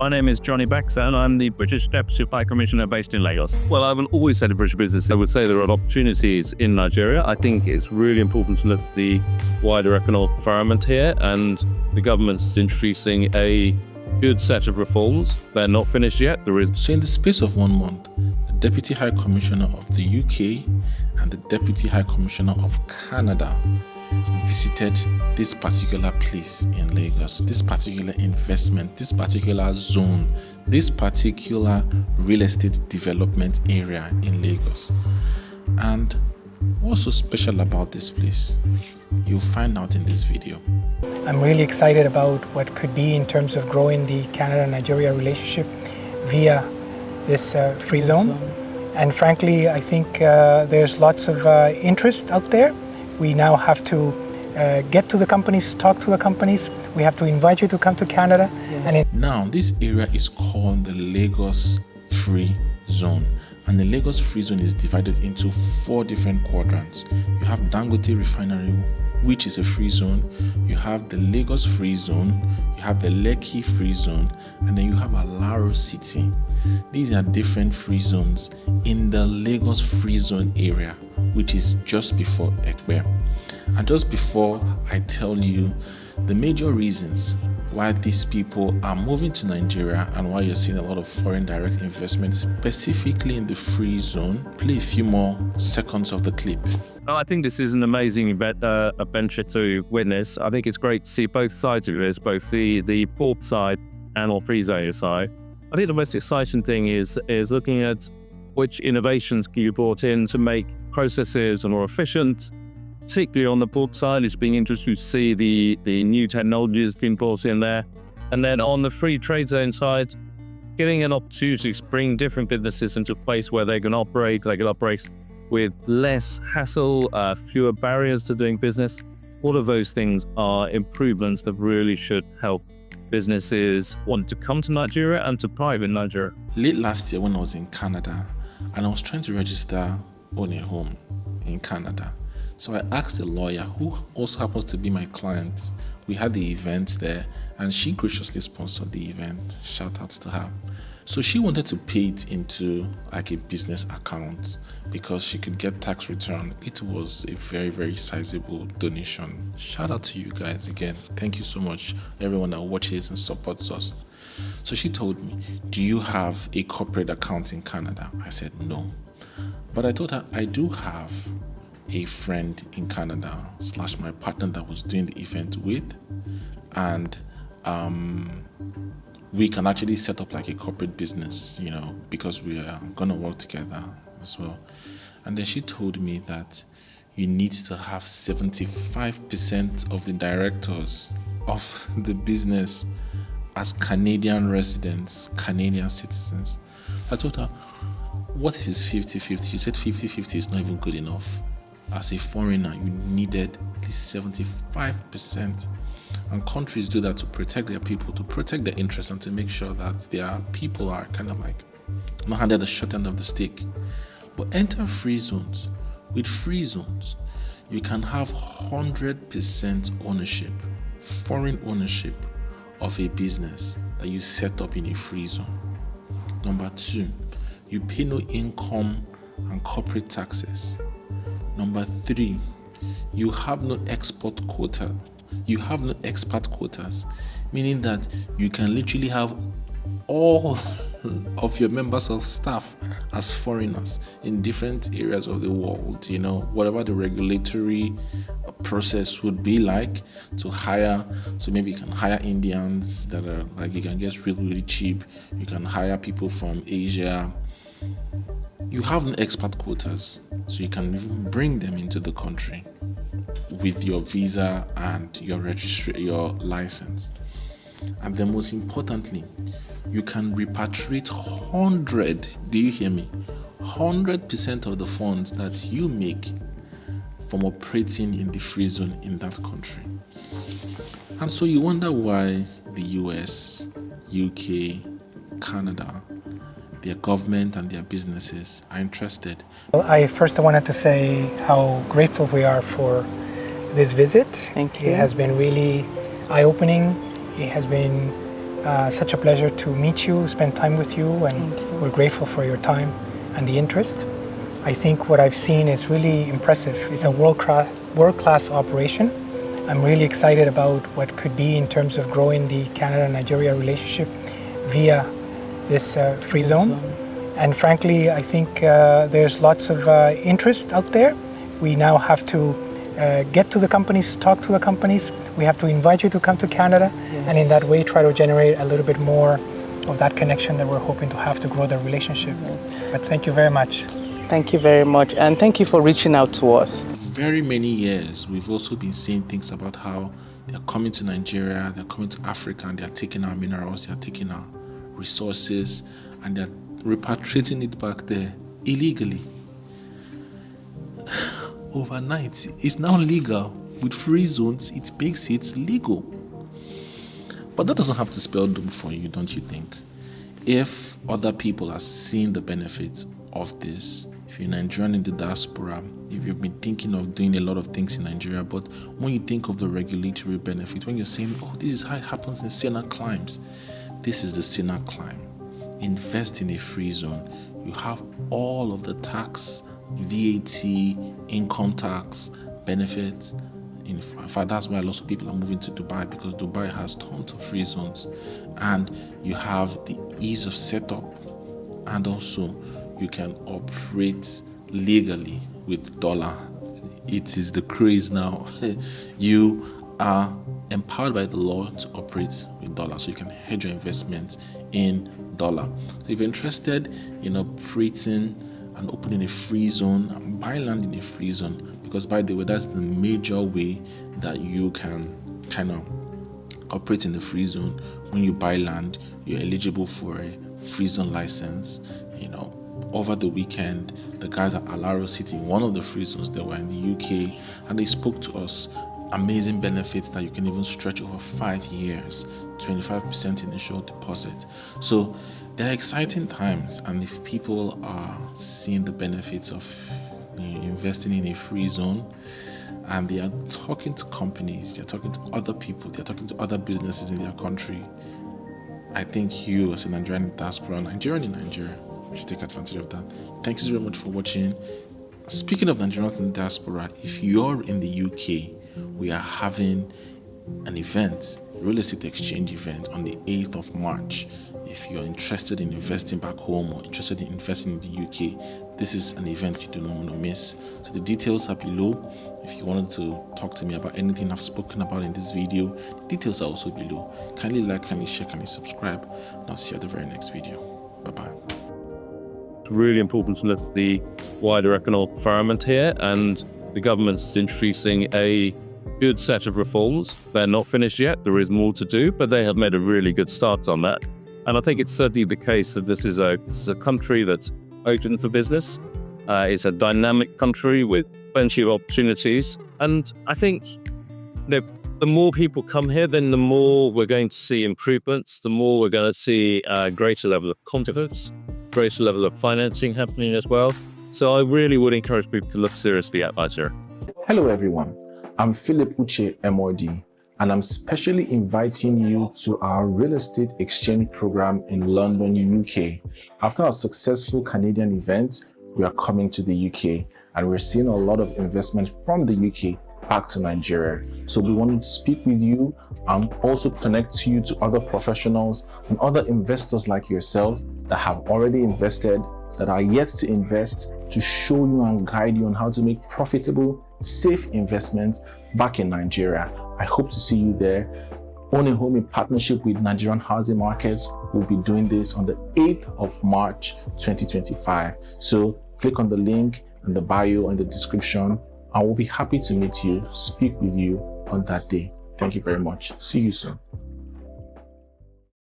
My name is Johnny Baxter and I'm the British Deputy High Commissioner based in Lagos. Well, I haven't always had a British business. I would say there are opportunities in Nigeria. I think it's really important to look at the wider economic environment here, and the government's introducing a good set of reforms. They're not finished yet. So in the space of 1 month, the Deputy High Commissioner of the UK and the Deputy High Commissioner of Canada visited this particular place in Lagos, this particular investment, this particular zone, this particular real estate development area in Lagos. And what's so special about this place? You'll find out in this video. I'm really excited about what could be in terms of growing the Canada-Nigeria relationship via this free zone. And frankly, I think there's lots of interest out there. We now have to get to the companies, talk to the companies. We have to invite you to come to Canada. Yes. Now, this area is called the Lagos Free Zone. And the Lagos Free Zone is divided into 4 different quadrants. You have Dangote Refinery, which is a free zone. You have the Lagos Free Zone. You have the Lekki Free Zone. And then you have Alaro City. These are different free zones in the Lagos Free Zone area, which is just before Ekpe. And just before I tell you the major reasons why these people are moving to Nigeria and why you're seeing a lot of foreign direct investment specifically in the free zone, play a few more seconds of the clip. Well, I think this is an amazing adventure to witness. I think it's great to see both sides of this, both the port side and the free zone side. I think the most exciting thing is looking at which innovations can you brought in to make processes more efficient. Particularly on the port side, it's been interesting to see the new technologies being brought in there. And then on the free trade zone side, getting an opportunity to bring different businesses into a place where they can operate with less hassle, fewer barriers to doing business. All of those things are improvements that really should help businesses want to come to Nigeria and to thrive in Nigeria. Late last year when I was in Canada and I was trying to register Ownahome in Canada, so I asked a lawyer who also happens to be my client. We had the event there and she graciously sponsored the event. Shout outs to her. So she wanted to pay it into like a business account because she could get tax return. It was a very, very sizable donation. Shout out to you guys again. Thank you so much, everyone that watches and supports us. So she told me, do you have a corporate account in Canada? I said no. But I told her I do have a friend in Canada / my partner that was doing the event with, and we can actually set up like a corporate business, because we are gonna work together as well. And then she told me that you need to have 75% of the directors of the business as Canadian residents, Canadian citizens. I told her, what if it's 50-50? She said 50-50 is not even good enough. As a foreigner, you needed at least 75%. And countries do that to protect their people, to protect their interests, and to make sure that their people are kind of like not handed the short end of the stick. But enter free zones. With free zones, you can have 100% ownership, foreign ownership of a business that you set up in a free zone. Number 2, you pay no income and corporate taxes. Number 3, you have no export quota. You have no expat quotas, meaning that you can literally have all of your members of staff as foreigners in different areas of the world, whatever the regulatory process would be like to hire. So maybe you can hire Indians that are like, you can get really, really cheap. You can hire people from Asia. You have no expat quotas, so you can even bring them into the country with your visa and your license. And then most importantly, you can repatriate 100% of the funds that you make from operating in the free zone in that country. And so you wonder why the US, UK, Canada, their government and their businesses are interested. Well, I wanted to say how grateful we are for this visit. Thank you. It has been really eye-opening. It has been Such a pleasure to meet you, spend time with you, and we're grateful for your time and the interest. I think what I've seen is really impressive. It's a world-class operation. I'm really excited about what could be in terms of growing the Canada-Nigeria relationship via this free zone. And frankly, I think there's lots of interest out there. We now have to get to the companies, talk to the companies. We have to invite you to come to Canada, and in that way try to generate a little bit more of that connection that we're hoping to have to grow the relationship. But thank you very much. Thank you very much, and thank you for reaching out to us. Very many years, we've also been saying things about how they're coming to Nigeria, they're coming to Africa, and they're taking our minerals, they're taking our resources, and they're repatriating it back there illegally. Overnight, it's now legal. With free zones, it makes it legal. But that doesn't have to spell doom for you, don't you think? If other people are seeing the benefits of this, if you're Nigerian in the diaspora, if you've been thinking of doing a lot of things in Nigeria, but when you think of the regulatory benefit, when you're saying, oh, this is how it happens in Siena climes, this is the Siena climb. Invest in a free zone. You have all of the tax, VAT, income tax, benefits. In fact, that's why lots of people are moving to Dubai, because Dubai has tons of free zones, and you have the ease of setup, and also you can operate legally with dollar. It is the craze now. You are empowered by the law to operate with dollar, so you can hedge your investments in dollar. So if you're interested in operating and opening a free zone and buying land in a free zone, because by the way, that's the major way that you can kind of operate in the free zone. When you buy land, you're eligible for a free zone license. Over the weekend, the guys at Alaro City, one of the free zones, they were in the UK, and they spoke to us. Amazing benefits that you can even stretch over 5 years, 25% initial deposit. So they're exciting times, and if people are seeing the benefits of investing in a free zone, and they are talking to companies, they're talking to other people, they're talking to other businesses in their country, I think you as a Nigerian diaspora, Nigerian in Nigeria, should take advantage of that. Thanks very much for watching. Speaking of Nigerians in the diaspora, if you're in the UK, we are having an event, real estate exchange event on the 8th of March. If you're interested in investing back home or interested in investing in the UK, this is an event you do not want to miss. So the details are below. If you wanted to talk to me about anything I've spoken about in this video, the details are also below. Kindly like, kindly share, kindly subscribe, and I'll see you at the very next video. Bye-bye. It's really important to look at the wider economic environment here, and the government's introducing a good set of reforms. They're not finished yet. There is more to do, but they have made a really good start on that. And I think it's certainly the case that this is a country that's open for business. It's a dynamic country with plenty of opportunities. And I think the more people come here, then the more we're going to see improvements, the more we're going to see a greater level of confidence, greater level of financing happening as well. So I really would encourage people to look seriously at Nigeria. Hello everyone, I'm Philip Uche, MOD, and I'm specially inviting you to our real estate exchange program in London, UK. After our successful Canadian event, we are coming to the UK, and we're seeing a lot of investment from the UK back to Nigeria. So we wanted to speak with you and also connect you to other professionals and other investors like yourself that have already invested, that are yet to invest, to show you and guide you on how to make profitable, safe investments back in Nigeria. I hope to see you there. Ownahome, in partnership with Nigerian housing markets, will be doing this on the 8th of March 2025. So click on the link in the bio and the description. I will be happy to meet you, speak with you on that day. Thank you very much. See you soon.